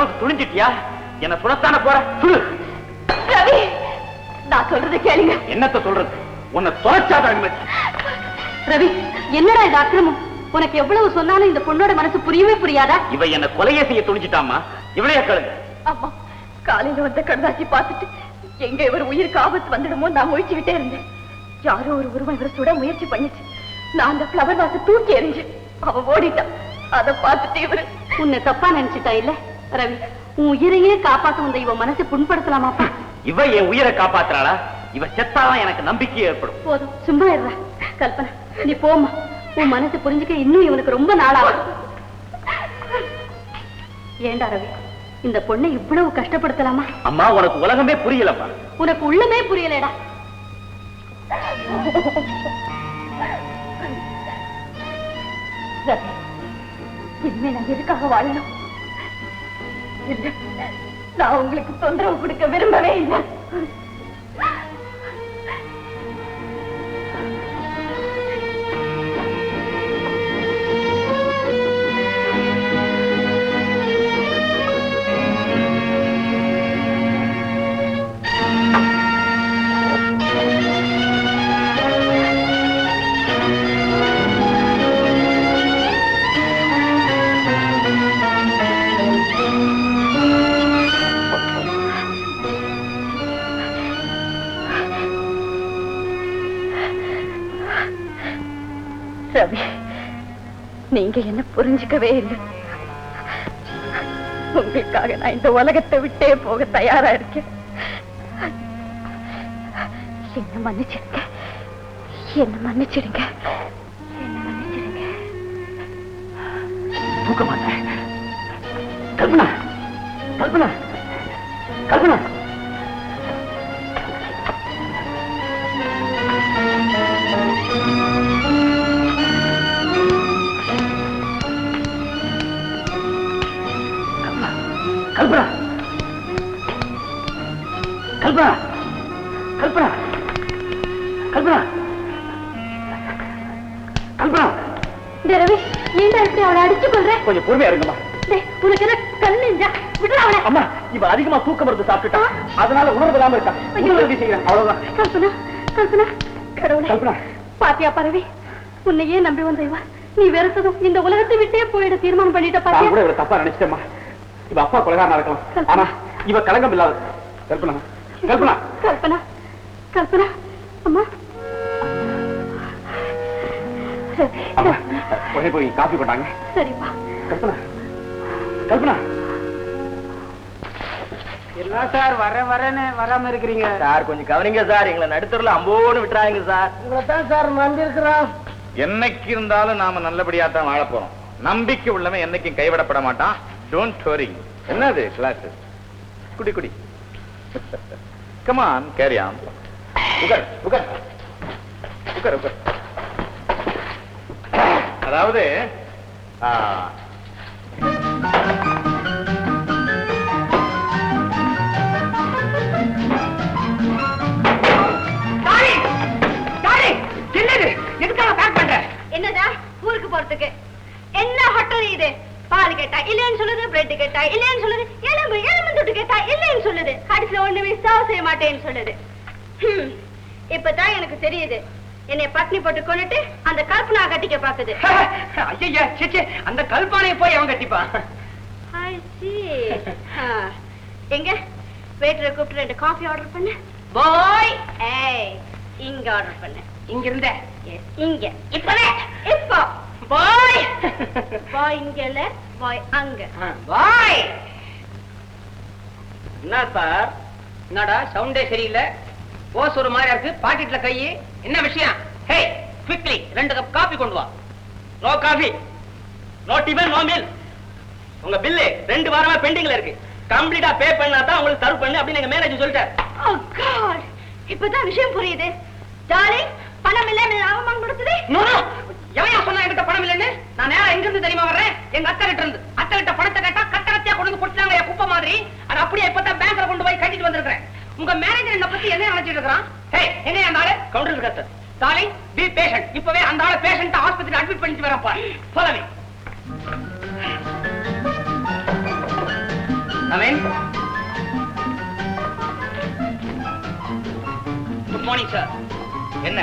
அளவுக்கு துணிஞ்சிட்டியா? என்ன சுடத்தான போற? சொல்லு ரவி, நான் சொல்றது கேளுங்க. என்னத்த சொல்றது? உன்னை தொலைச்சாத அனுமதி. ரவி, என்னடா இது அக்கிரமம்? உனக்கு எவ்வளவு சொன்னாலும் இந்த பொண்ணோட மனசு புரியவே புரியாதா? இவ என்ன கொலையே செய்ய துணிஞ்சிட்டாமா? இவளைய கேளுங்க. அம்மா, காலையில வந்த கடுதாசி பார்த்துட்டு எங்க இவர் உயிருக்கு ஆபத்து வந்துடுமோ நான் முயற்சிக்கிட்டே இருந்தேன். யாரோ ஒரு உருவம் இவரை சுட முயற்சி பண்ணிச்சு. நான் அந்த பிளவர் வாச தூக்கி எறிஞ்சேன். அவ ஓடிட்டான். அதை பார்த்துட்டு இவரு உன்னை தப்பா நினைச்சிட்டா இல்ல? ரவி, உன் உயிரையே காப்பாத்த வந்த இவ மனசை புண்படுத்தலாமாப்பா? இவ என் உயிரை காப்பாத்துறாளா? இவ செத்தாதான் எனக்கு நம்பிக்கை ஏற்படும். போதும், சும்மா இருடா. கல்பனா, நீ போமா. உன் மனசை புரிஞ்சுக்க இன்னும் இவனுக்கு ரொம்ப நாளாகும். ஏண்டா ரவி, இந்த பொண்ணை இவ்வளவு கஷ்டப்படுத்தலாமா? அம்மா, உனக்கு உலகமே புரியலப்பா. உனக்கு உள்ளமே புரியலடா. இனிமே நான் எதுக்காக வாழணும்? இல்ல, நான் உங்களுக்கு தொந்தரவு கொடுக்க விரும்பவே இல்லை. ரவி, நீங்க என்ன புரிஞ்சுக்கவே இல்லை. உங்களுக்காக நான் இந்த உலகத்தை விட்டே போக தயாரா இருக்கேன். என்ன மன்னிச்சிடுங்க, என்ன மன்னிச்சிடுங்க, என்ன மன்னிச்சிடுங்க. தூக்க மாட்டேன். கல்பனா, கல்பனா, கல்பனா. கல்பனா, கல்பனா, கல்பனா, கல்பனா, கல்பனா. ரவி, நீண்ட அவளை அடிச்சு கொள்றேன். கொஞ்சம் பொறுமையா இருங்கம்மா. உனக்கு என்ன கல் நெஞ்சா? விடுற அவளை. அம்மா, இவ அதிகமா தூக்க மருந்து சாப்பிட்டுட்டா, அதனால உணர்வு இல்லாம இருக்கா. உதவி செய்யறேன், அவ்வளவுதான். கல்பனா, கல்பனா, கடவுளே. கல்பனா, பாத்தியா பரவி, உன்னையே நம்பி வந்த இவ நீ வெறுத்ததும் இந்த உலகத்தை விட்டே போயிட தீர்மானம் பண்ணிட்ட. நான் கூட இவரை தப்பா நினைச்சிட்டேம்மா. இவ அப்பா கொலைகாரனா இருக்கலாம், ஆனா இவ கலங்கம் இல்லாத. கல்பனா, கல்பனா, கல்பனா, கல்பனா. அம்மா, அம்மா, உடனே போய் காபி கொண்டாங்க. சரிப்பா. கல்பனா, கல்பனா. என்ன சார் வரேன்னு வராம இருக்கிறீங்க? சார் கொஞ்சம் கவனிங்க சார், எங்களை நடுத்தூர்ல அம்போன்னு விட்டுறாங்க சார். உங்களை தான் சார் நம்பி இருக்கிறோம். என்னைக்கு இருந்தாலும் நாம நல்லபடியா தான் வாழ போறோம். நம்பிக்கை உள்ளவன் என்னைக்கும் கைவிடப்பட மாட்டான். Don't worry. என்னது கிளாஸ்? குடி குடி. Come on, carry on. உட்கார் உட்கார் உட்கார் உட்கார். அதாவது என்னதா ஊருக்கு போறதுக்கு என்ன ஹோட்டல் இது? பால் கேட்டா இல்லன்னு சொல்லுது, பிரெட் கேட்டா இல்லன்னு சொல்லுது, எலும்பு தொட்டு கேட்டா இல்லன்னு சொல்லுது, கடைசியில ஒண்ணுமே சர்வ் செய்ய மாட்டேன்னு சொல்லுது. இப்பதான் எனக்கு தெரியுது, என்னை பட்னி போட்டு கொண்டுட்டு அந்த கல்பனா கட்டிக்க பாக்குது. ஐயா, அந்த கல்பனையை போய் அவன் கட்டிப்பான். எங்க வெயிட்டரை கூப்பிட்டு 2 காஃபி ஆர்டர் பண்ணு. பாய், இங்க ஆர்டர் பண்ணு. இங்க இருந்த இங்க இப்பவே இப்போ பாய் பாய் இங்க இல்ல, பாய் அங்க. பாய். என்ன சார், என்னடா சவுண்டே சரியில்லை, போஸ் ஒரு மாதிரி இருக்கு, பாக்கெட்ல கை. என்ன விஷயம்? ஹே, குவிக்லி 2 கப் காபி கொண்டு வா. No coffee, no tiffin, no meal. உங்க பில்லு 2 வாரமா பெண்டிங்ல இருக்கு. கம்ப்ளீட்டா பே பண்ணா தான் உங்களுக்கு சர்வ் பண்ணு அப்படின்னு எங்க மேனேஜர் சொல்லிட்டார். ஓ காட், இப்பதான் விஷயம் புரியுது. டார்லிங், பணம் இல்ல அவமானம் கொடுத்தது. நோ நோ, எவன் சொன்னா என்கிட்ட பணம் இல்லன்னு? நான் நேரா எங்க இருந்து தெரியுமா வர்றேன்? எங்க அத்தை கிட்ட இருந்து. அத்தை கிட்ட பணத்தை கேட்டா கட்டகத்தியா கொண்டு வந்து கொடுத்தாங்க குப்பை மாதிரி. அது அப்படியே இப்பதான் பேங்க்ல கொண்டு போய் கட்டிட்டு வந்திருக்கேன். உங்க மேனேஜர் என்ன பத்தி என்ன நினைச்சிட்டு இருக்கான்? ஹே, எங்க அந்த ஆளு? கவுண்டர் இருக்கார். Darling, B patient. இப்பவே அந்த ஆளு பேஷண்ட் ஆஸ்பத்திரியில அட்மிட் பண்ணிட்டு வரேன். Follow me. அவன் குட் மார்னிங் சார். என்ன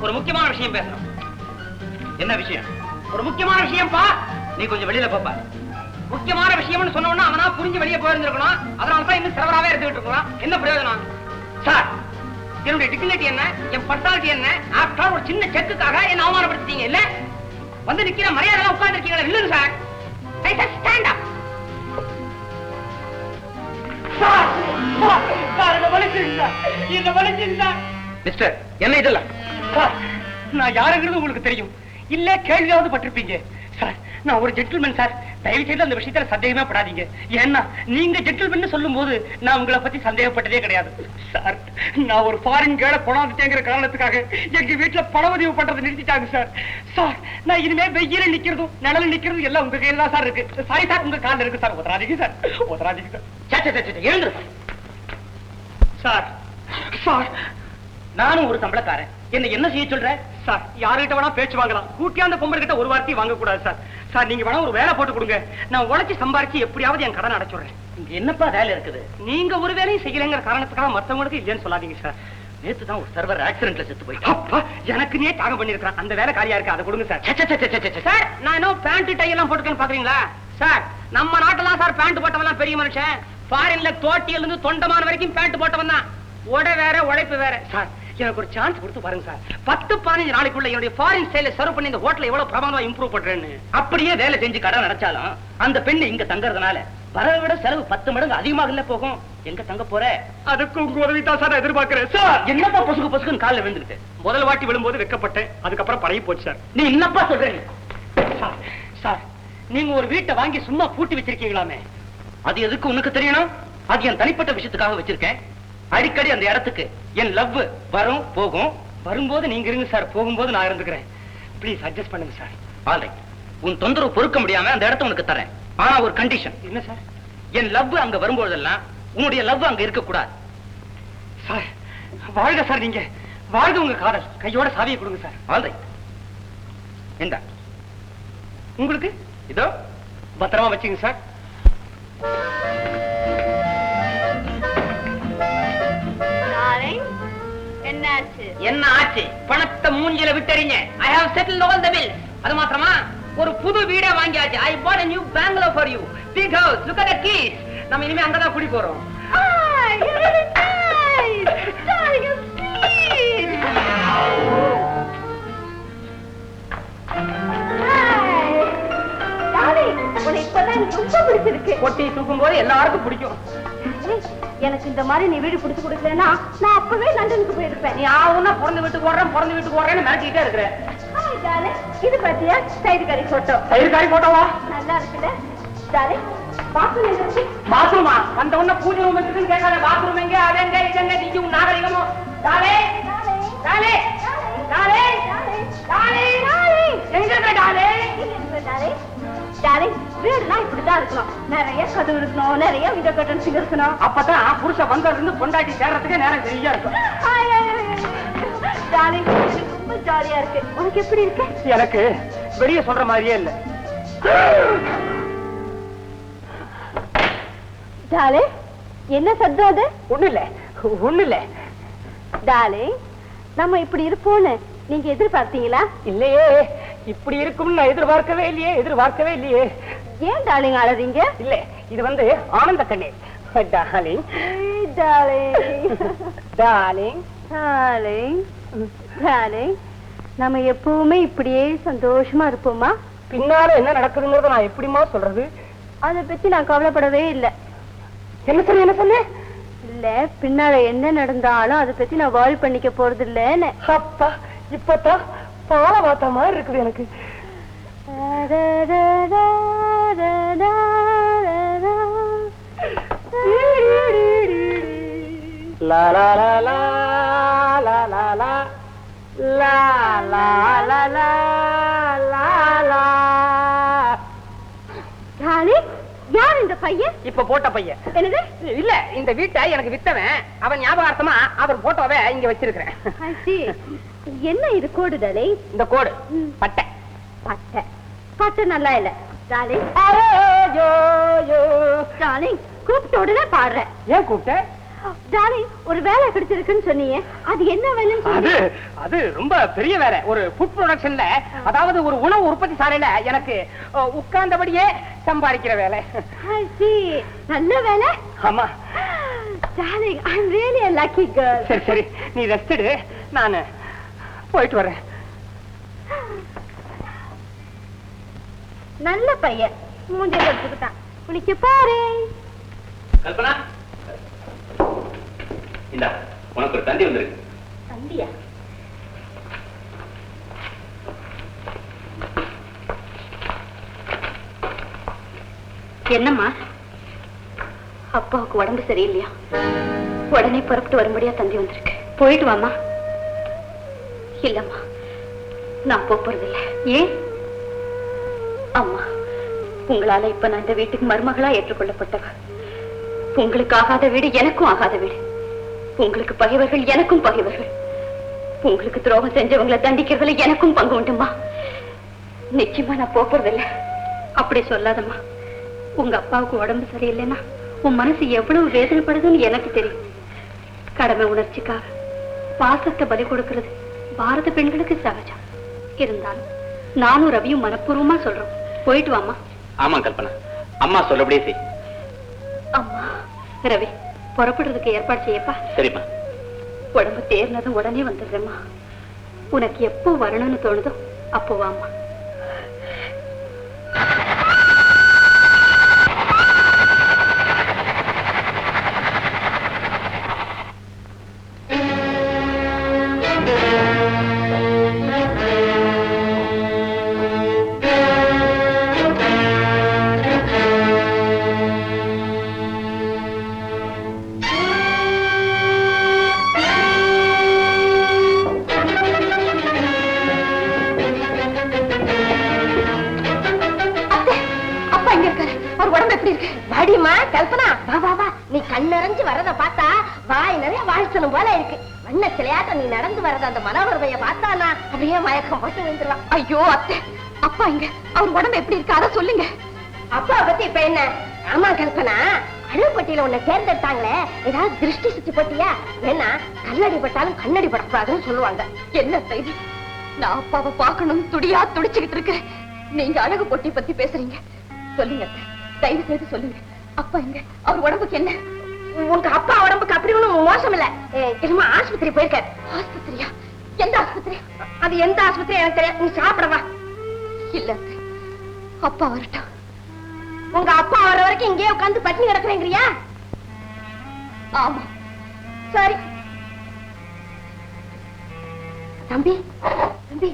ஒரு முக்கியமான விஷயம் பேசணும். என்ன விஷயம்? ஒரு முக்கியமான விஷயம்ப்பா. நீ கொஞ்சம் வெளியில போப்பா. முக்கியமான விஷயம்னு சொன்ன உடனே அவனா புரிஞ்சு வெளியே போயிருந்திருக்கணும். அதனால தான் இன்னும் சிறவராவே எடுத்துக்கிட்டு இருக்கலாம். என்ன பிரயோஜனம் சார்? என்னுடைய டிக்னிட்டி என்ன, என் பர்சனாலிட்டி என்ன? ஆஃப்டர் ஒரு சின்ன செக்குக்காக என்ன அவமானப்படுத்திட்டீங்க இல்ல? வந்து நிக்கிற மரியாதை உட்கார்ந்து இருக்கீங்களா? இல்ல sir. Stand up sir. Sir இந்த வலிச்சுங்க. மிஸ்டர், என்ன இதெல்லாம்? சார், நான் யாருங்கிறது உங்களுக்கு தெரியும் இல்ல? கேள்வியாவது பட்டிருப்பீங்க. சார், நான் ஒரு ஜென்டில்மேன் சார். தயவு செய்து அந்த விஷயத்துல சந்தேகமே படாதீங்க. ஏன்னா நீங்க ஜென்டில்மேன் சொல்லும் போது நான் உங்களை பத்தி சந்தேகப்பட்டதே கிடையாது. சார், நான் ஒரு ஃபாரின் கேர்ள கொண்டாந்துட்டேங்கிற காரணத்துக்காக எங்க வீட்டுல பணவதிவு பண்றது நிறுத்திட்டாங்க சார். சார், நான் இனிமே வெயில நிக்கிறதும் நிழல நிக்கிறதும் எல்லாம் உங்க கையில தான் சார் இருக்கு. சாரி சார், உங்க காலில் இருக்கு சார். உதராதீங்க சார், உதராதீங்க சார். எழுந்து சார். சார், நானும் ஒரு சம்பளக்காரன். என்ன செய்ய சொல்ற சார்? யாருகிட்ட வேணா பேச்சு வாங்கலாம், கூட்டியாந்த பொம்பளை கிட்ட ஒரு வார்த்தையும் வாங்க கூடாது சார். சார், நீங்க வேணா ஒரு வேலை போட்டு கொடுங்க. நான் உழைச்சி சம்பாரிச்சு எப்படியாவது என் கடன் அடைச்சுடுறேன். இங்க என்னப்பா வேலை இருக்குது? நீங்க ஒரு வேலையும் செய்யலைங்கிற காரணத்துக்காக மத்தவங்களுக்கு இல்லைன்னு சொல்லாதீங்க சார். நேத்து தான் ஒரு சர்வர் ஆக்சிடென்ட்ல செத்து போயிட்டான். அப்பா, எனக்கு நீ தாகம் பண்ணிருக்கான். அந்த வேலை காலியா இருக்கு, அதை கொடுங்க சார். சார், நான் என்ன பேண்ட் டை எல்லாம் போட்டுக்கன்னு பாக்குறீங்களா சார்? நம்ம நாட்டெல்லாம் சார் பேண்ட் போட்டவன் பெரிய மனுஷன். ஃபாரின்ல தோட்டியில இருந்து தொண்டமான வரைக்கும் பேண்ட் போட்டவன் தான். உடை வேற உழைப்பு வேற. சார், எனக்கு ஒரு சான்ஸ் கொடுத்து பாருங்க சார். 10-15 நாளைக்குள்ள என்னுடைய ஃபாரின் ஸ்டைல சர்வ் பண்ணி இந்த ஹோட்டலை எவ்வளவு பிரபலமா இம்ப்ரூவ் பண்றேன்னு. அப்படியே வேலை செஞ்சு கடன் அடைச்சாலும் அந்த பெண்ணு இங்க தங்கறதுனால வரவை விட செலவு 10 மடங்கு அதிகமாக போகும். எங்க தங்க போற? அதுக்கு உங்க உதவி தான் சார் எதிர்பார்க்கிறேன். சார், என்னப்பா பொசுக்கு காலில் விழுந்துட்டு? முதல் வாட்டி விழும்போது வெக்கப்பட்டேன், அதுக்கப்புறம் பழகி போச்சு சார். நீ என்னப்பா சொல்றீங்க? சார், சார், நீங்க ஒரு வீட்டை வாங்கி சும்மா பூட்டி வச்சிருக்கீங்களாமே, அது எதுக்கு உனக்கு தெரியணும்? அது என் தனிப்பட்ட விஷயத்துக்காக வச்சிருக்கேன். அடிக்கடி அந்த இடத்துக்கு என் லவ் வரும் போகும். வரும்போது நீங்க இருங்க சார், போகும்போது நான் இருந்துக்கிறேன். ப்ளீஸ் அட்ஜஸ்ட் பண்ணுங்க சார். ஆல்ரைட், உன் தொந்தரவு பொறுக்க முடியாம அந்த இடத்த உனக்கு தரேன். ஆனா ஒரு கண்டிஷன். என்ன சார்? என் லவ் அங்க வரும்போதெல்லாம் உன்னுடைய லவ் அங்க இருக்க கூடாது. சார், வாழ்க சார், நீங்க வாழ்க. உங்க காதல் கையோட சாவியை கொடுங்க சார். ஆல்ரைட், என்ன உங்களுக்கு இதோ பத்திரமா வச்சுங்க சார். என்ன ஆச்சு? பணத்தை மூஞ்சில விட்டறிங்க. I have settled all the bills. அது மாத்திரமா ஒரு புது வீடே வாங்கியாச்சு. I bought a new bungalow for you. Big house. Look at the keys. நம்ம இனிமே அங்கதான் குடி போறோம். கொட்டி தூக்கும் போது எல்லாருக்கும் பிடிக்கும். எனக்கு இந்த மாதிரி நீ வீடு பிடிச்சு கொடுக்கலன்னா நான் அப்பவே லண்டனுக்கு போயிருப்பேன். நீ ஆவுன்னா பிறந்த வீட்டுக்கு ஓடுறேன்னு மிரட்டிட்டே இருக்கிற. இது பாத்தியா சைடு கறி போட்டோ? சைடு கறி போட்டோவா? நல்லா இருக்குல்ல டாலே? பாத்ரூம் எங்க இருக்கு? பாத்ரூமா? அந்த ஒண்ணு பூஜை ரூம் இருக்குன்னு கேட்காத. பாத்ரூம் எங்க? அதெங்க இதெங்க நீங்க உன் நாகரிகமோ? டாலே டாலே டாலே டாலே எங்க இருக்க டாலே? டாலே டாலே, வீடுலாம் இப்படிதான் இருக்கணும். நிறைய கதவு இருக்கணும், நிறைய வித கட்டன்ஸ் இருக்கணும். அப்பதான் புருஷ வந்ததுல இருந்து பொண்டாட்டி சேர்றதுக்கே நேரம் சரியா இருக்கும். டாலே, எனக்கு ரொம்ப ஜாலியா இருக்கு. உனக்கு எப்படி இருக்கு? எனக்கு வெளியே சொல்ற மாதிரியே இல்ல. டாலே, என்ன சத்தம் அது? ஒண்ணு இல்ல. டாலே, நம்ம இப்படி இருப்போம்னு நீங்க எதிர்பார்த்தீங்களா? இல்லையே, இப்படி இருக்கும்னு நான் எதிர்பார்க்கவே இல்லையே. ஏன் டாலிங் அழறீங்க? இல்ல, இது வந்து ஆனந்த கண்ணீர். Darling darling darling darling darling, நம்ம எப்பவுமே இப்படியே சந்தோஷமா இருப்போமா? பின்னால என்ன நடக்குதுங்கிறத நான் எப்படிமா சொல்றது? அதை பத்தி நான் கவலைப்படவே இல்லை. என்ன சொன்ன? இல்ல, பின்னால என்ன நடந்தாலும் அதை பத்தி நான் வால் பண்ணிக்க போறது இல்லன்னு. அப்பா, இப்பதான் பால வாத்த மாதிரி இருக்குது எனக்கு. லா லா லா லா லா லா லா லா லா லா லா லா லா. யார் இந்த பையன்? இப்ப போட்ட பையன். என்னது? இல்ல, இந்த வீட்டை எனக்கு வித்தவன். அவன் ஞாபகார்த்தமா அவர் போட்டோவை இங்க வச்சிருக்கிறேன். என்ன இது கோடு டாலே? இந்த கோடு பட்டை. பட்டை நல்லா இல்ல டாலே. டாலே, டார்லிங் கூப்பிட்ட உடனே பாடுறேன். ஏன் கூப்பிட்ட? டார்லிங் ஒரு வேலை கிடைச்சிருக்குன்னு சொன்னீங்க, அது என்ன வேலைன்னு அது சொல்லி. அது ரொம்ப பெரிய வேலை. ஒரு ஃபுட் ப்ரொடக்ஷன்ல, அதாவது ஒரு உணவு உற்பத்தி சாலையில எனக்கு உட்கார்ந்தபடியே சம்பாதிக்கிற வேலை. I see. நல்ல வேலை. ஆமா. Darling I am really a lucky girl. சரி சரி, நீ ரெஸ்ட் எடு, நான் போயிட்டு வரேன். நல்ல பையன், மூஞ்சில எடுத்துக்கிட்டான். குளிக்க பாரு. கல்பனா, இந்தா உனக்கு ஒரு தந்தி வந்திருக்கு. தந்தியா? என்னம்மா? அப்பாவுக்கு உடம்பு சரியில்லையா? உடனே புறப்பட்டு வரும்படியா தந்தி வந்திருக்கு. போயிட்டு வாமா. இல்லம்மா, நான் போறதில்லை. ஏன்? அம்மா, உங்களால இப்ப நான் இந்த வீட்டுக்கு மருமகளா ஏற்றுக்கொள்ளப்பட்டவ. உங்களுக்கு ஆகாத வீடு எனக்கும் ஆகாத வீடு. உங்களுக்கு பகைவர்கள் எனக்கும் பகைவர்கள். உங்களுக்கு துரோகம் செஞ்சவங்களை தண்டிக்கிறதுல எனக்கும் பங்கு உண்டுமா. நிச்சயமா நான் போறதில்லை. அப்படி சொல்லாதம்மா. உங்க அப்பாவுக்கு உடம்பு சரியில்லைன்னா உன் மனசு எவ்வளவு வேதனைப்படுதுன்னு எனக்கு தெரியும். கடமை உணர்ச்சிக்காக பாசத்தை பலி கொடுக்கிறது பாரத பெண்களுக்கு சகஜம். இருந்தாலும் நானும் ரவியும் மனப்பூர்வமா சொல்றோம். போயிட்டு வாமா. ஆமா கல்பனா, அம்மா சொல்லபடியே செய். அம்மா, ரவி புறப்படுறதுக்கு ஏற்பாடு செய்யப்பா. சரிம்மா. உடம்பு தேர்னதும் உடனே வந்துடுறேம்மா. உனக்கு எப்போ வரணும்னு தோணுதோ அப்போ வாமா. வாடிமா கல்பனா, வா வா வா. நீ கண்ணறிஞ்சு வரத பார்த்தா வாய் நிறைய வாழ்த்தணும் போல இருக்கு. வண்ண சிலையாட்ட நீ நடந்து வரத அந்த மனோகரவைய பார்த்தானா அப்படியே மயக்கம் போட்டு விழுந்துடலாம். ஐயோ அத்தை, அப்பா இங்க அவர் உடம்பு எப்படி இருக்கு அதை சொல்லுங்க. அப்பா பத்தி இப்ப என்ன? ஆமா கல்பனா, அழுப்பட்டியில உன்னை தேர்ந்தெடுத்தாங்களே, ஏதாவது திருஷ்டி சுத்தி போட்டியா? ஏன்னா கல்லடி பட்டாலும் கண்ணடி படக்கூடாதுன்னு சொல்லுவாங்க. என்ன செய்தி? நான் அப்பாவை பார்க்கணும் துடியா துடிச்சுக்கிட்டு இருக்கேன். நீங்க அழகு போட்டி பத்தி பேசுறீங்க. சொல்லுங்க அத்தை, தயவு செய்து சொல்லுங்க. அப்பா இங்க அவர் உடம்புக்கு என்ன? உங்க அப்பா உடம்புக்கு அப்படி ஒண்ணும் மோசம் இல்ல. என்னமோ ஆஸ்பத்திரி போயிருக்காரு. ஆஸ்பத்திரியா? எந்த ஆஸ்பத்திரி? அது எந்த ஆஸ்பத்திரி எனக்கு தெரியாது. நீ சாப்பிடவா. இல்ல அத்தை, அப்பா வரட்டும். உங்க அப்பா வர வரைக்கும் இங்கே உட்கார்ந்து பட்டினி கிடக்குறேங்கிறியா? ஆமா. சரி தம்பி, தம்பி,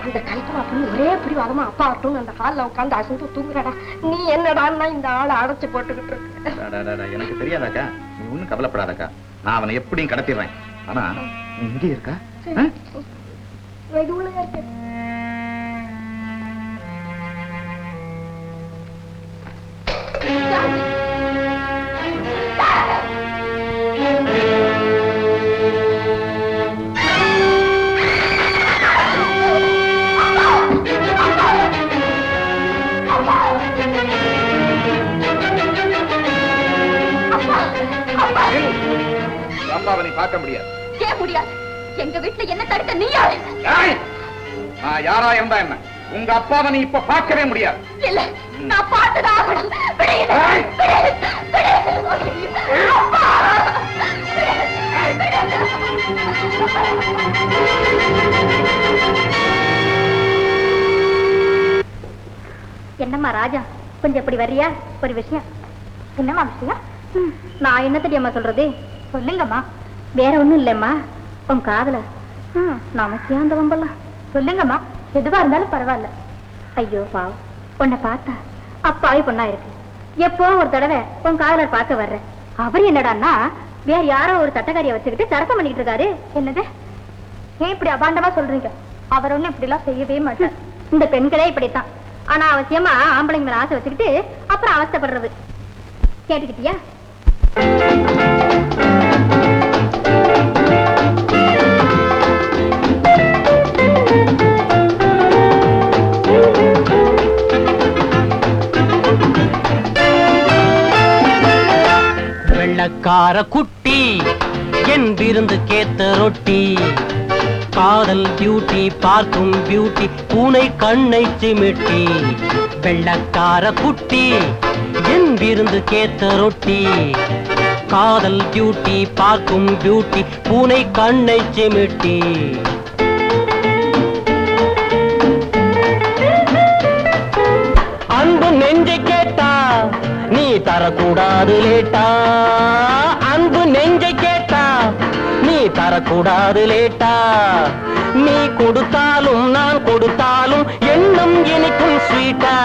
அந்த கல்பனா பொண்ணு ஒரே பிடிவாதமா அப்பா வரட்டும் அந்த ஹால்ல உட்கார்ந்து அசந்து தூங்குறடா. நீ என்னடான்னா இந்த ஆளை அடைச்சு போட்டுக்கிட்டு இருக்க. எனக்கு தெரியாதாக்கா, நீ ஒண்ணும் கவலைப்படாதக்கா. நான் அவனை எப்படியும் கடத்திடுறேன். ஆனா நீ இங்கே இருக்கா? இது உள்ள இருக்கு. அப்பாவை நீ பார்க்க முடியாது. ஏன் முடியாது? எங்க வீட்டுல என்ன தடுக்க நீ யாரு? நான் யாரா இருந்தா என்ன, உங்க அப்பாவை நீ இப்ப பார்க்கவே முடியாது. இல்ல, நான் பார்த்துதான் ஆகணும். என்னம்மா ராஜா, கொஞ்சம் இப்படி வர்றியா? ஒரு விஷயம். என்னம்மா விஷயம்? நான் என்ன தெரியாம சொல்றது? சொல்லுங்கம்மா. வேற ஒண்ணும் இல்லம்மா, உன் காதல நமக்கே அந்த வம்பெல்லாம். சொல்லுங்கம்மா, எதுவா இருந்தாலும் பரவாயில்ல. ஐயோ பாவம், உன்னை பார்த்தா அப்பாவே பொண்ணா இருக்கு. எப்போ ஒரு தடவை உன் காதலர் பார்க்க வர்றேன். அவர் என்னடான்னா வேற யாரோ ஒரு தட்டக்காரியை வச்சுக்கிட்டு சரக்கம் பண்ணிட்டு இருக்காரு. என்னது? ஏன் இப்படி அபாண்டமா சொல்றீங்க? அவர் ஒண்ணு இப்படி எல்லாம் செய்யவே மாட்டார். இந்த பெண்களே இப்படித்தான். ஆனா அவசியமா ஆம்பளைங்க மேல ஆசை வச்சுக்கிட்டு அப்புறம் அவஸ்தைப்படுறது. கேட்டுக்கிட்டியா? வெள்ளக்கார குட்டி என் விருந்து கேத்த ரொட்டி காதல் பியூட்டி பார்க்கும் பியூட்டி பூனை கண்ணை சிமிட்டி வெள்ளக்கார குட்டி என் விருந்து கேத்த ரொட்டி காதல் பியூட்டி பார்க்கும் பியூட்டி பூனை கண்ணை சிமிட்டி அன்பு நெஞ்சை கேட்டா நீ தரக்கூடாது லேட்டா அன்பு நெஞ்சை கேட்டா நீ தரக்கூடாது லேட்டா நீ கொடுத்தாலும் நான் கொடுத்தாலும் எண்ணம் இனிக்கும் ஸ்வீட்டா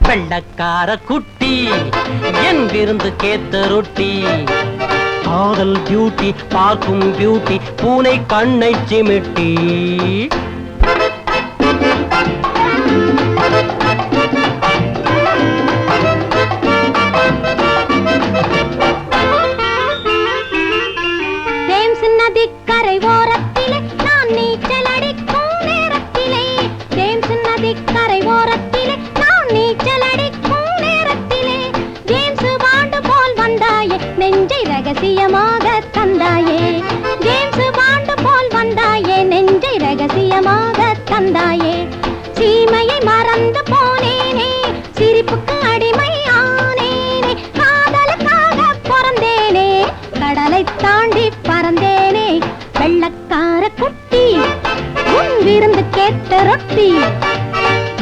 வெள்ளக்கார குட்டி என் விருந்து கேத்த ரொட்டி காதல் பியூட்டி பார்க்கும் பியூட்டி பூனை கண்ணை சிமிட்டி நதிக்கரை ஓரத்திலே நான் நீச்சல் அடிக்கும் நேரத்திலே ஜேம்ஸ் நதிக்கரை ஓரத்திலே நான் நீச்சல் அடிக்கும் நேரத்திலே ஜேம்ஸ் பாண்டு போல் வந்தாயே நெஞ்சை ரகசியமாக தந்தாயே ஜேம்ஸ் பாண்டு போல் வந்தாயே நெஞ்சை ரகசியமாக தந்தாயே சீமையை மறந்து போனேனே சிரிப்புக்கு அடிமை ஆனேனே காதலுக்காக பிறந்தேனே கடலை தாண்டி பறந்தேனே வெள்ளக்கார குட்டி உன் விருந்து கேட்ட ரொட்டி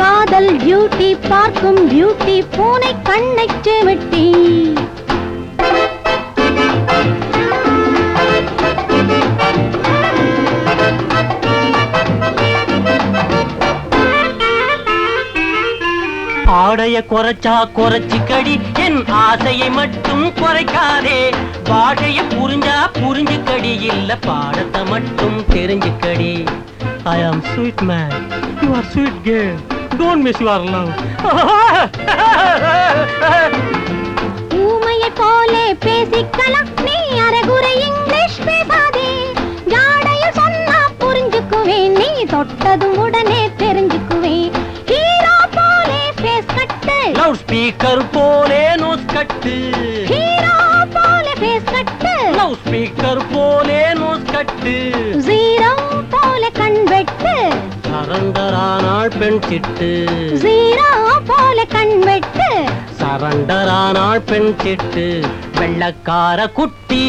காதல் பியூட்டி பார்க்கும் பியூட்டி பூனை கண்ணை சிமிட்டி ஆடைய குறைச்சா குறைச்சி கடி என் ஆசையை மட்டும் குறைக்காதே பாஷைய புரிஞ்சா புரிஞ்சு கடி இல்ல பாடத்தை மட்டும் தெரிஞ்சு கடி I am sweet man you are sweet girl don't miss your love ஊமையை போலே பேசிக்கலாம் நீ அரைகுறை இங்கிலீஷ் பேசாதே ஜாடையில் சொன்னா புரிஞ்சுக்குவேன் நீ தொட்டதும் உடனே தெரிஞ்சுக்குவேன் ஹீரோ போலே ஃபேஸ் கட்டு லவுட் ஸ்பீக்கர் போலே நோஸ் கட்டு ஹீரோ போலே ஃபேஸ் கட்டு லவுட் ஸ்பீக்கர் போலே நோஸ் கட்டு ஜீரோ போலே கண் வெட்டு சரண்டரானாள் பெண் சிட்டு ஜீரோ போலே கண் வெட்டு சரண்டரானாள் பெண் சிட்டு வெள்ளக்கார குட்டி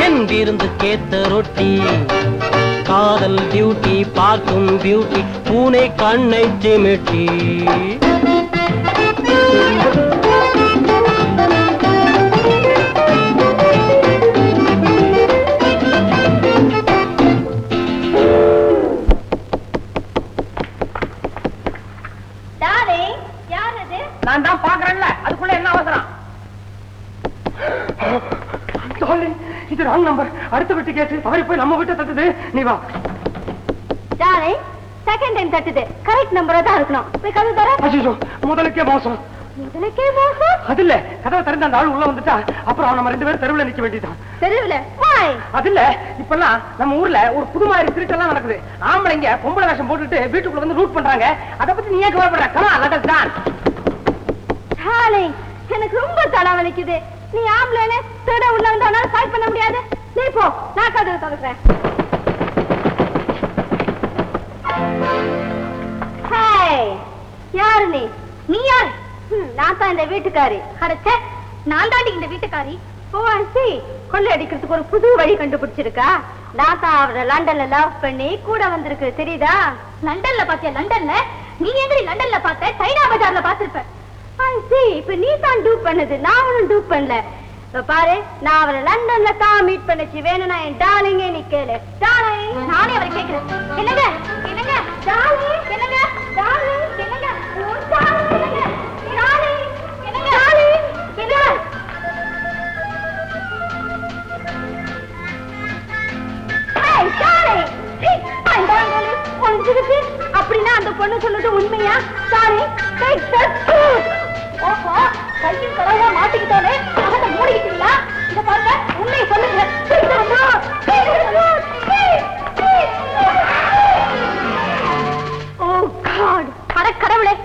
என் விருந்து கேத்த ரொட்டி காதல் பியூட்டி பார்க்கும் பியூட்டி பூனை கண்ணை சிமிட்டி நான் தான் பாக்குறேன்ல அதுக்குள்ள என்ன அவசரம் இது ராங் நம்பர் அடுத்த வீட்டு கேஸ் அவரை போய் நம்ம வீட்டை தட்டுது நீ வா டார்லிங் செகண்ட் டைம் தட்டுது கரெக்ட் நம்பரா தான் இருக்கணும் போய் கதவு தர அச்சோ முதலுக்கே மோசம் முதலுக்கே மோசம் அது இல்ல கதவை திறந்து அந்த ஆள் உள்ள வந்துட்டா அப்புறம் நம்ம 2 பேரும் தெருவுல நிக்க வேண்டியதான் தெரியல வாய் அது இல்ல இப்பெல்லாம் நம்ம ஊர்ல ஒரு புது மாதிரி திருட்டெல்லாம் நடக்குது ஆம்பளைங்க பொம்பளை வேஷம் போட்டுட்டு வீட்டுக்குள்ள வந்து ரூட் பண்றாங்க அத பத்தி நீ ஏன் கவலைப்படுற comma let us dance darling எனக்கு ரொம்ப தலை வலிக்குது நீ ஆம்பளைனே தேட உள்ள வந்தானால ஃபைட் பண்ண முடியாது நீ போ நான் கதவு திறக்கிறேன் ஹேய் யாரு நீ யாரு நான் தான் இந்த வீட்டுக்காரி அடச்சே நான் தாண்டி இந்த வீட்டுக்காரி ஓ ஐ கொள்ளை அடிக்கிறதுக்கு ஒரு புது வழி கண்டுபிடிச்சிருக்கா நான் தான் அவரை லண்டன்ல லவ் பண்ணி கூட வந்திருக்கு தெரியுதா லண்டன்ல பாத்தியா லண்டன்ல நீ எங்கடி லண்டன்ல பார்த்த சைனா பஜார்ல பாத்திருப்ப இப்ப நீ தான் டூப் பண்ணது நான் ஒன்னும் டூப் பண்ணல பாரு நான் அவரை லண்டன்ல தான் மீட் பண்ணச்சு வேணும்னா என் டார்லிங்க நீ கேளு டார்லிங் நானே அவரை கேக்குறேன் என்னங்க என்னங்க டார்லிங் என்னங்க டார்லிங் என்னங்க ஓ டார்லிங் என்னங்க டார்லிங் என்னங்க டார்லிங் என்னங்க ஹேய் டார்லிங் அப்படின்னா அந்த பொண்ணு சொல்றது உண்மையா சாரி ஓஹோ கையில் கடவுளா மாட்டிக்கிட்டோனே அதை மூடிக்கிட்டீங்களா இத பாருங்க உண்மையை சொல்லுங்க ஓ காட் அட கடவுளே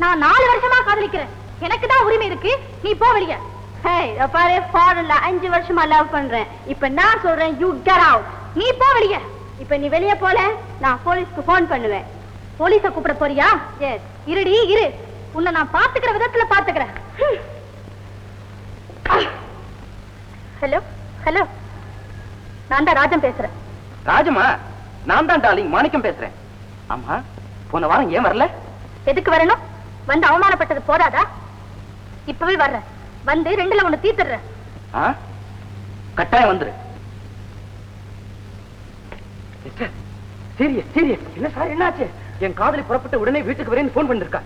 நான் 4 வருஷமா காதலிக்கிறேன் எனக்கு தான் உரிமை இருக்கு நீ போ வெளிய பாரு ஃபாரின்ல 5 வருஷமா லவ் பண்றேன். இப்ப நான் சொல்றேன் யூ கெட் அவுட். நீ போ வெளிய. இப்ப நீ வெளிய போல நான் போலீஸ்க்கு போன் பண்ணுவேன். போலீஸ கூப்பிட போறியா? எஸ். இருடி இரு. உன்னை நான் பாத்துக்கிற விதத்துல பாத்துக்கிறேன். ஹலோ ஹலோ, நான் தான் ராஜம் பேசுறேன். ராஜமா? நான் தான் டார்லிங் மாணிக்கம் பேசுறேன். ஆமா, போன வாரம் ஏன் வரல? எதுக்கு வரணும்? வந்து அவமானப்பட்டது போதாதா? இப்பவே வர்றேன். வந்து 2ல 1 தீர்த்துறேன். கட்டாயம் வந்துரு. Serious serious. என்ன சார் என்னாச்சு? என் காதலி புறப்பட்டு உடனே வீட்டுக்கு வரேன்னு போன் பண்ணிருக்கா.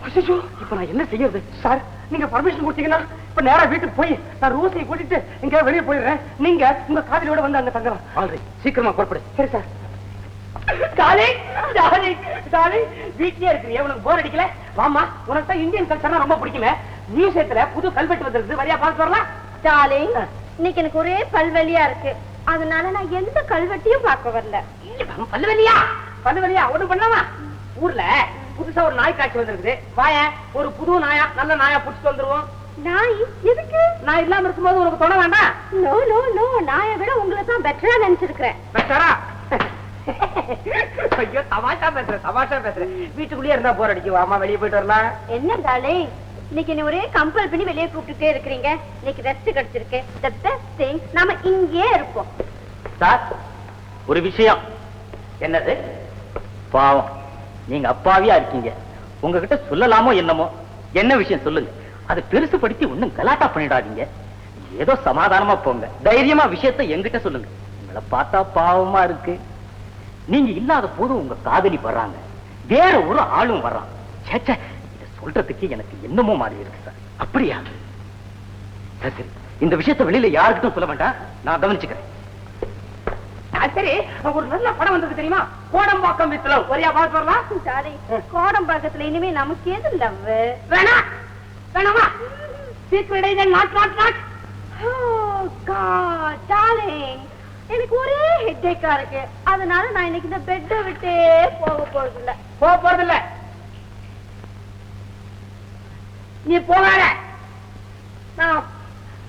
இப்ப நான் என்ன செய்யறது? சார் நீங்க பர்மிஷன் கொடுத்தீங்கன்னா இப்ப நேரா வீட்டுக்கு போய் நான் ரோசியை கூட்டிட்டு எங்க வெளியே போயிடுறேன். நீங்க உங்க காதலியோட வந்து அங்க தங்கலாம். ஆல்ரெடி சீக்கிரமா புறப்படு. சரி சார். வீட்லயே இருக்கிறீங்க, உனக்கு போர் அடிக்கல? வாமா, உனக்கு தான் இந்தியன் கல்ச்சர்னா ரொம்ப பிடிக்குமே. மியூசியத்துல புது கல்வெட்டு வந்திருக்கு, வரியா பார்த்து வரலாம். டார்லிங், இன்னைக்கு எனக்கு ஒரே பல்வலியா இருக்கு. அதனால நான் எந்த கல்வெட்டையும் பார்க்க வரல. பல்லுவலியா? பல்லுவலியா ஒண்ணு பண்ணாமா? ஊர்ல புதுசா ஒரு நாய் காட்சி வந்திருக்குது. வாய, ஒரு புது நாயா, நல்ல நாயா புடிச்சிட்டு வந்துருவோம். நாய் எதுக்கு? நான் இல்லாம இருக்கும்போது உனக்கு தொட வேண்டாம்? நோ நோ நோ, நாயை விட உங்களை தான் பெட்டரா நினைச்சிருக்கிறேன். பெட்டரா? ஐயோ, தமாஷா பேசுறேன். வீட்டுக்குள்ளேயே இருந்தா போர் அடிக்கும். அம்மா வெளியே போயிட்டு வரலாம். என்ன டார்லிங், இன்னைக்கு நீ ஒரே கம்பல் பண்ணி வெளியே கூப்பிட்டுட்டே இருக்கிறீங்க. இன்னைக்கு ரெஸ்ட் கிடைச்சிருக்கு. The best thing, நாம இங்கே இருப்போம். சார், ஒரு விஷயம். என்னது? பாவம், நீங்க அப்பாவியா இருக்கீங்க. உங்ககிட்ட சொல்லலாமோ என்னமோ. என்ன விஷயம் சொல்லுங்க. அது பெருசுபடுத்தி ஒண்ணும் கலாட்டா பண்ணிடாதீங்க. ஏதோ சமாதானமா போங்க. தைரியமா விஷயத்தை என்கிட்ட சொல்லுங்க. உங்களை பார்த்தா பாவமா இருக்கு. நீங்க இல்லாத போது உங்க காதலி வர்றாங்க, வேற ஒரு ஆளும் வர்றான். சேச்சே, இத சொல்றதுக்கு எனக்கு என்னமோ மாதிரி இருக்கு சார். அப்படியா? சரி, இந்த விஷயத்தை வெளியில யாருக்கிட்டும் சொல்ல வேண்டாம், நான் கவனிச்சுக்கிறேன். சரி, ஒரு நல்ல படம் வந்தது தெரியுமா? Kodambakkam with love. வரியா பார்த்து வரலாம்? டார்லிங், கோடம்பாக்கத்துல இனிமே நமக்கு எது லவ்? வேணாமா? சீக்கிரம் இதை நாட். Oh God, darling, எனக்கு ஒரே ஹெட்டேக்கா இருக்கு. அதனால நான் இன்னைக்கு இந்த பெட்டை விட்டே போக போறதில்ல. நீ போகாத, நான்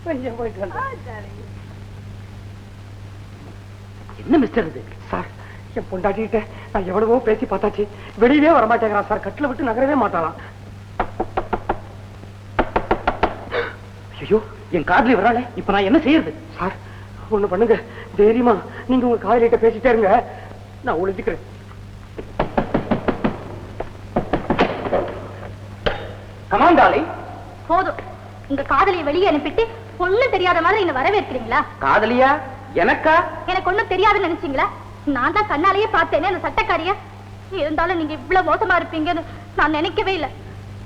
கொஞ்சம் போயிட்டு வந்தேன். என்ன மிஸ்டர் இது? சார், என் பொண்டாட்டிகிட்ட நான் எவ்வளவோ பேசி பார்த்தாச்சு, வெளியவே வரமாட்டேங்கிறான் சார். கட்டில விட்டு நகரவே மாட்டாளாம். ஐயோ, என் காதலி வராளே, இப்ப நான் என்ன செய்யறது? சார், ஒண்ணு பண்ணுங்க, தைரியமா நீங்க உங்க காதலிட்ட பேசிட்டே இருங்க, நான் ஒளிஞ்சுக்கிறேன். Come on darling. போதும், உங்க காதலியை வெளியே அனுப்பிட்டு ஒண்ணும் தெரியாத மாதிரி என்ன வரவேற்கிறீங்களா? காதலியா? எனக்கா? எனக்கு ஒண்ணும் தெரியாதுன்னு நினைச்சீங்களா? நான் தான் கண்ணாலேயே பார்த்தேனே அந்த சட்டக்காரிய. இருந்தாலும் நீங்க இவ்வளவு மோசமா இருப்பீங்கன்னு நான் நினைக்கவே இல்லை.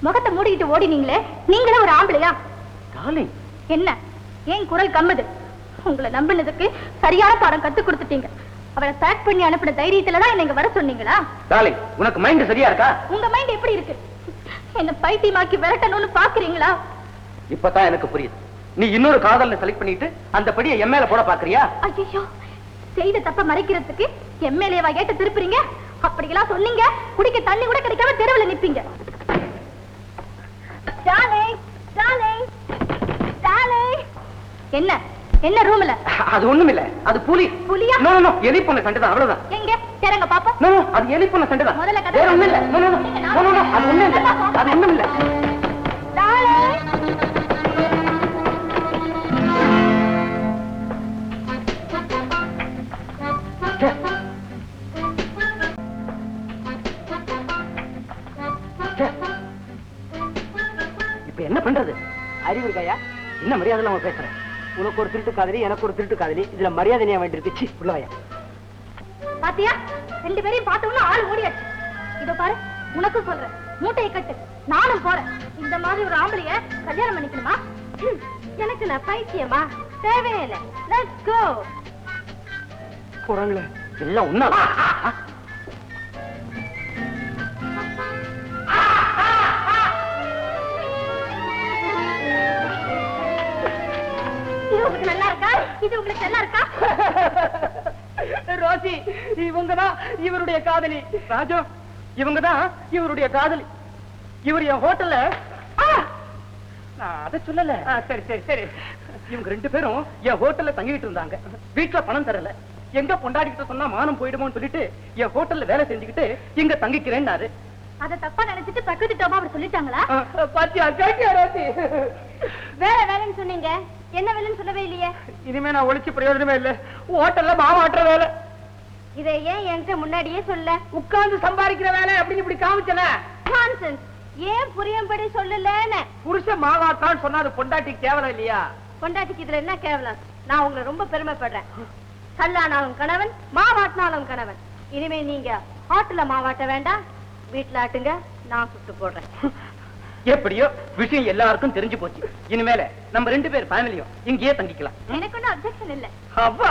முகத்தை மூடிக்கிட்டு ஓடினீங்களே, நீங்களே ஒரு ஆம்பளையா? டார்லிங், என்ன ஏன் குரல் கம்முது? உங்களை நம்பினதுக்கு சரியான பாடம் கத்து கொடுத்துட்டீங்க. அவளை பேக் பண்ணி அனுப்பின தைரியத்துலதான் என்ன இங்க வர சொன்னீங்களா? டார்லிங், உனக்கு மைண்ட் சரியா இருக்கா? உங்க மைண்ட் எப்படி இருக்கு? என்ன பைத்தியமாக்கி விரட்டணும்னு பாக்குறீங்களா? இப்பதான் எனக்கு புரியுது. நீ இன்னொரு காதலை செலக்ட் பண்ணிட்டு அந்த படியை என் மேல போட பாக்குறியா? ஐயோ, செய்த தப்ப மறைக்கிறதுக்கு எம்எல்ஏவா கேட்டு திருப்புறீங்க. அப்படியெல்லாம் சொன்னீங்க, குடிக்க தண்ணி கூட கிடைக்காம தெருவில் நிப்பீங்க. Darling, darling, darling. என்ன என்ன ரூம்ல? அது ஒண்ணும் இல்ல, அது புலி. புலியா? நோ நோ, எலி பொண்ண சண்டை தான், அவ்வளவுதான். எங்க சேரங்க பாப்பா. நோ நோ, அது எலி பொண்ண சண்டை தான். முதல்ல கதை வேற ஒண்ணும் இல்ல. No no no, no no, அது ஒண்ணும் இல்ல, அது ஒண்ணும் இல்ல. டார்லிங், இப்ப என்ன பண்றது? அறிவு இருக்காயா? என்ன மரியாதை நம்ம பேசுறேன். உனக்கு ஒரு திருட்டு காதலி, எனக்கு ஒரு திருட்டு காதலி. இதுல மரியாதை நீ வேண்டியிருக்கு. உள்ளவையா பாத்தியா? 2 பேரையும் பார்த்தோம்னா ஆளு ஓடியாச்சு. இதோ பாரு, உனக்கு சொல்றேன், மூட்டையை கட்டு, நானும் போறேன். இந்த மாதிரி ஒரு ஆம்பளைய கல்யாணம் பண்ணிக்கணுமா? எனக்கு நான் பைத்தியமா? தேவையில்லை. Let's go. போறாங்களே எல்லாம் உன்னா. இது உங்களுக்கு நல்லா இருக்கா? இது உங்களுக்கு நல்லா இருக்கா? ரோசி, இவங்கதான் இவருடைய காதலி. ராஜு, இவங்கதான் இவருடைய காதலி. இவர் என் ஹோட்டல்ல. நான் அதை சொல்லல. சரி சரி சரி. இவங்க 2 பேரும் என் ஹோட்டல்ல தங்கிட்டு இருந்தாங்க. வீட்டுல பணம் தரல. எங்க பொண்டாடிக்கிட்ட சொன்னா மானம் போயிடுமோன்னு சொல்லிட்டு என் ஹோட்டல்ல வேலை செஞ்சுக்கிட்டு இங்க தங்கிக்கிறேன்னாரு. அத தப்பா நினைச்சிட்டு பக்கத்து டோமா அப்படி சொல்லிட்டாங்களா? பாத்தியா கேட்டியாராத்தி? வேலைன்னு சொன்னீங்க, என்ன வேலைன்னு சொல்லவே இல்லையே. இனிமே நான் ஒழிச்சு பிரயோஜனமே இல்ல. ஹோட்டல்ல மாவாட்டுற வேலை. இதை ஏன் என்கிட்ட முன்னாடியே சொல்ல? உட்கார்ந்து சம்பாதிக்கிற வேலை அப்படின்னு இப்படி காமிச்சன. நான்சென்ஸ். ஏன் புரியும்படி சொல்லலன்னு. புருஷன் மாவாட்டான்னு சொன்னா அது பொண்டாட்டி கேவலம் இல்லையா? பொண்டாட்டிக்கு இதுல என்ன கேவலம்? நான் உங்களை ரொம்ப பெருமைப்படுறேன். கல்லானாலும் கணவன், மாவாட்டினாலும் கணவன். இனிமே நீங்க ஹோட்டல்ல மாவாட்ட வேண்டாம், வீட்டுல ஆட்டுங்க, நான் சுட்டு போடுறேன். எப்படியோ விஷயம் எல்லாருக்கும் தெரிஞ்சு போச்சு. இனிமேல நம்ம 2 பேர் ஃபேமிலியும் இங்கேயே தங்கிக்கலாம். எனக்கு ஒன்றும் அப்செக்ஷன் இல்ல. அப்பா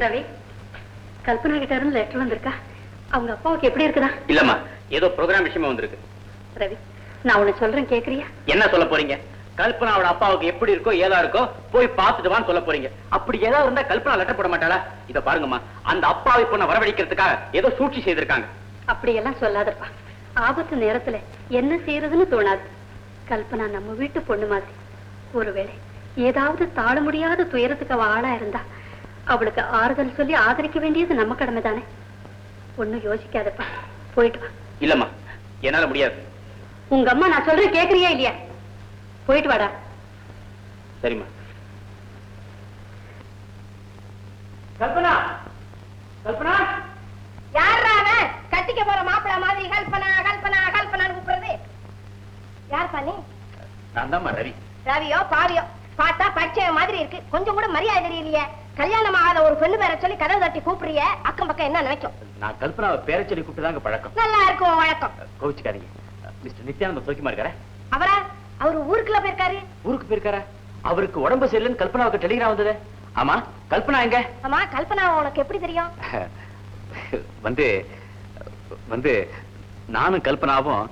ரவி, கல்பனா கிட்ட இருந்து லெட்டர் வந்திருக்கா? அவங்க அப்பாவுக்கு எப்படி இருக்குதா? இல்லம்மா, ஏதோ ப்ரோக்ராம் விஷயமா வந்திருக்கு. ரவி, நான் உன்னை சொல்றேன், கேக்குறியா? என்ன சொல்ல போறீங்க? கல்பனாவோட அப்பாவுக்கு எப்படி இருக்கோ ஏதா இருக்கோ போய் பார்த்துட்டு வான்னு சொல்ல போறீங்க. அப்படி ஏதாவது இருந்தா கல்பனா லெட்டர் போட மாட்டாளா? இத பாருங்கம்மா, அந்த அப்பாவை பொண்ணை வரவழைக்கிறதுக்காக ஏதோ சூழ்ச்சி செய்திருக்காங்க. அப்படியெல்லாம் சொல்லாதப்பா. ஆபத்து நேரத்துல என்ன செய்யறதுன்னு தோணாது. கல்பனா நம்ம வீட்டு பொண்ணு மாதிரி. ஒருவேளை ஏதாவது தாழ முடியாத துயரத்துக்கு அவ ஆளா இருந்தா அவளுக்கு ஆறுதல் சொல்லி ஆதரிக்க வேண்டியது நம்ம கடமை தானே. ஒண்ணும் யோசிக்காதப்பா, போயிட்டு வா. இல்லம்மா, என்னால முடியாது. உங்க அம்மா நான் சொல்றேன், கேக்குறியா இல்லையா? போயிட்டு வாடா. சரிம்மா. கல்பனா, கல்பனா, யாரா அவன் கட்டிக்க போற மாப்பிள மாதிரி கல்பனா கல்பனா கல்பனான்னு கூப்பிடுறது? யார் பண்ணி? நான் தான் ரவி. ரவியோ பாவியோ பார்த்தா பச்சை மாதிரி இருக்கு. கொஞ்சம் கூட மரியாதை தெரியலையே. கல்யாணம் ஆகாத ஒரு பெண்ணு பேரை சொல்லி கதவு தட்டி கூப்பிடுறிய, அக்கம் பக்கம் என்ன நினைக்கும்? நான் கல்பனாவை பேரை சொல்லி கூப்பிட்டுதாங்க பழக்கம். நல்லா இருக்கும் வழக்கம். கோவிச்சுக்காதீங்க. மிஸ்டர் நித்யானந்தம் சௌக்கியமா இருக்காரா? அவரா? அவரு ஊருக்குள்ள போயிருக்காரு. ஊருக்கு போயிருக்காரா? அவருக்கு உடம்பு சரியில்லைன்னு கல்பனாவுக்கு டெலிகிராம் வந்தது. ஆமா, கல்பனா எங்க? ஆமா, கல்பனா உனக்கு எப்படி தெரியும்? வந்து நானும் கல்பனாவும்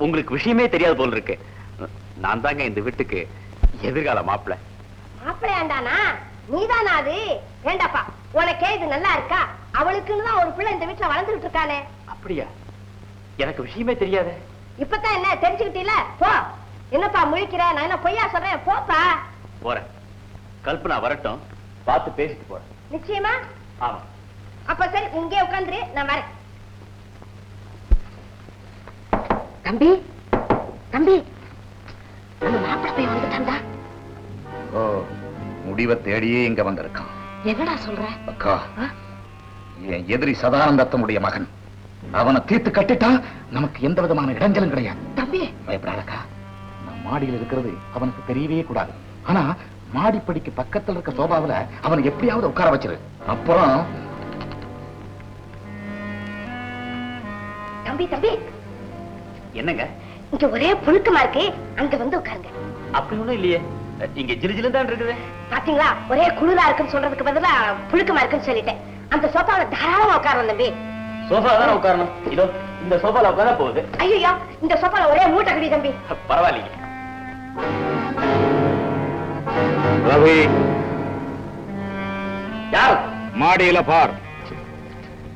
உங்களுக்கு விஷயமே தெரியாது போல இருக்கு. நான் தாங்க இந்த வீட்டுக்கு எதிர்கால மாப்பிள்ள. மாப்பிள்ளையாண்டானா? நீதானா அது? வேண்டாப்பா, உனக்கே இது நல்லா இருக்கா? அவளுக்குன்னு தான் ஒரு பிள்ளை இந்த வீட்டுல வளர்ந்துட்டு இருக்கானே. அப்படியா? எனக்கு விஷயமே தெரியாது. இப்பதான் என்ன தெரிஞ்சுக்கிட்டீல? போ. என்னப்பா முழிக்கிற? நான் என்ன பொய்யா சொல்றேன்? போப்பா. போறேன். கல்பனா வரட்டும், பார்த்து பேசிட்டு போறேன். நிச்சயமா? ஆமா. அப்ப சரி, இங்கே உட்கார்ந்துரு, நான் வரேன். தம்பி, தம்பி, நம்ம மாப்பிள்ளை போய் வந்துட்டான்டா. ஓ, முடிவை தேடியே இங்க வந்திருக்கான். என்னடா சொல்ற? அக்கா, என் எதிரி சதானந்தத்தனுடைய மகன். அவனை தீர்த்து கட்டிட்டா நமக்கு எந்த விதமான இடைஞ்சலும் கிடையாது. தம்பி, பயப்படாதக்கா. நான் மாடியில் இருக்கிறது அவனுக்கு தெரியவே கூடாது. ஆனா மாடிப்படிக்கு பக்கத்துல இருக்க சோபாவில அவனை எப்படியாவது உட்கார வச்சிரு. அப்புறம் தம்பி, தம்பி, என்னங்க? இங்க ஒரே புழுக்கமா இருக்கு, அங்க வந்து உட்காருங்க. அப்படி ஒண்ணும் இல்லையே, இங்க ஜிலு தான் இருக்குது. பாத்தீங்களா, ஒரே குளிரா இருக்குன்னு சொல்றதுக்கு பதிலா புழுக்கமா இருக்குன்னு சொல்லிட்டேன். அந்த சோபாவில தாராளமா உட்காருவோம் தம்பி. சோஃபா தானே உட்காரணும். இதோ இந்த சோஃபால உட்கார போகுது. ஐயோ, இந்த சோபால ஒரே மூட்டை கடி தம்பி. பரவாயில்லைங்க. ரவி, யார்? மாடியில பார்.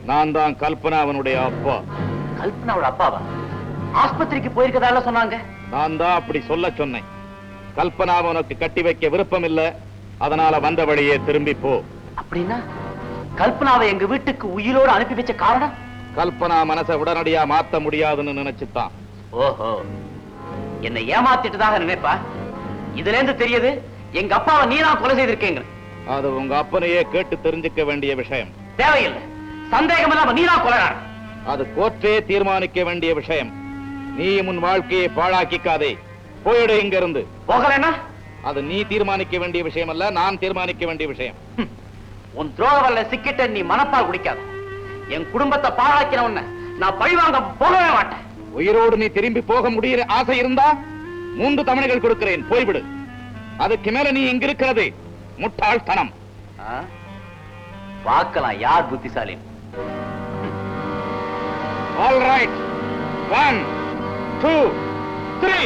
நான் தான் கல்பனா அவனுடைய அப்பா. கல்பனாவோட அப்பாவா? ஆஸ்பத்திரிக்கு போயிருக்கதால சொன்னாங்க. நான் தான் அப்படி சொல்ல சொன்னேன். கல்பனா உனக்கு கட்டி வைக்க விருப்பம் இல்ல, அதனால வந்த வழியே திரும்பி போ. அப்படின்னா கல்பனாவை எங்க வீட்டுக்கு உயிரோடு அனுப்பி வச்ச காரணம்? கல்பனா மனசை உடனடியா மாத்த முடியாதுன்னு நினைச்சுட்டான். ஓஹோ, என்னை ஏமாத்திட்டுதாக நினைப்பா? இதுல இருந்து தெரியுது எங்க அப்பாவை நீதான் கொலை செய்திருக்கீங்க. அது உங்க அப்பனையே கேட்டு தெரிஞ்சுக்க வேண்டிய விஷயம். தேவையில்லை, சந்தேகம் இல்லாம நீதான் கொலைகாரன். அது கோர்ட்டே தீர்மானிக்க வேண்டிய விஷயம். நீ உன் வாழ்க்கையை பாழாக்கிக்காதே. போயிடு இங்க இருந்து. போகலன்னா அது நீ தீர்மானிக்க வேண்டிய விஷயம் அல்ல, நான் தீர்மானிக்க வேண்டிய விஷயம். உன் துரோகவல்ல சிக்கிட்ட நீ மனப்பால் குடிக்காத. என் குடும்பத்தை பாழாக்கின உன்னை நான் பழிவாங்க போகவே மாட்டேன். உயிரோடு நீ திரும்பி போக முடிய ஆசை இருந்தா 3 தவணைகள் கொடுக்கிறேன், போய்விடு. அதுக்கு மேல நீ இங்க இருக்கிறது முட்டாள்தனம். பார்க்கலாம் யார் புத்திசாலி. All right, 1 2 3.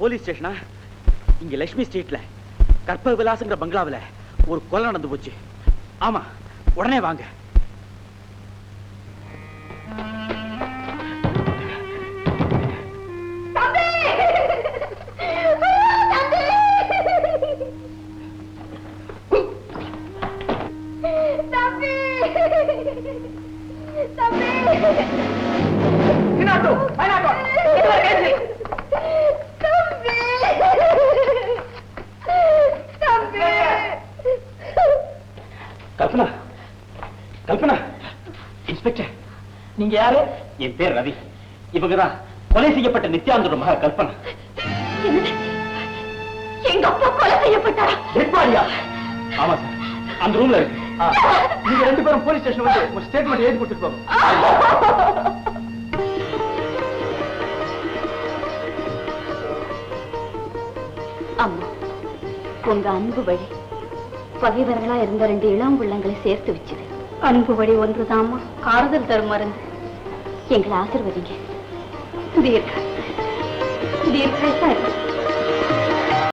போலீஸ் ஸ்டேஷனா? இங்க லட்சுமி ஸ்ட்ரீட்ல கற்பக விலாசங்கிற பங்களாவில ஒரு கொலை நடந்து போச்சு. ஆமா, உடனே வாங்க. கல்பனா, கல்பனா, இன்ஸ்பெக்டர், நீங்க யாரு? என் பேர் ரவி. இவங்கதான் கொலை செய்யப்பட்ட நித்யானந்தோட மக கல்பனா. எங்க அப்பா கொலை செய்யப்பட்டாரா? டெட்பாடியா? ஆமா சார், அந்த ரூம்ல இருக்கு. நீங்க 2 பேரும் போலீஸ் ஸ்டேஷன் வந்து ஒரு ஸ்டேட்மெண்ட் எழுதி கொடுத்துட்டு போங்க. அம்மா, உங்க அன்பு வழி பகைவர்களா இருந்த 2 இளம் உள்ளங்களை சேர்த்து வச்சுது. அன்பு வழி ஒன்றுதாம்மா ஆறுதல் தரும் மருந்து. எங்களை ஆசீர்வதிங்க. தீர்க்க தீர்க்க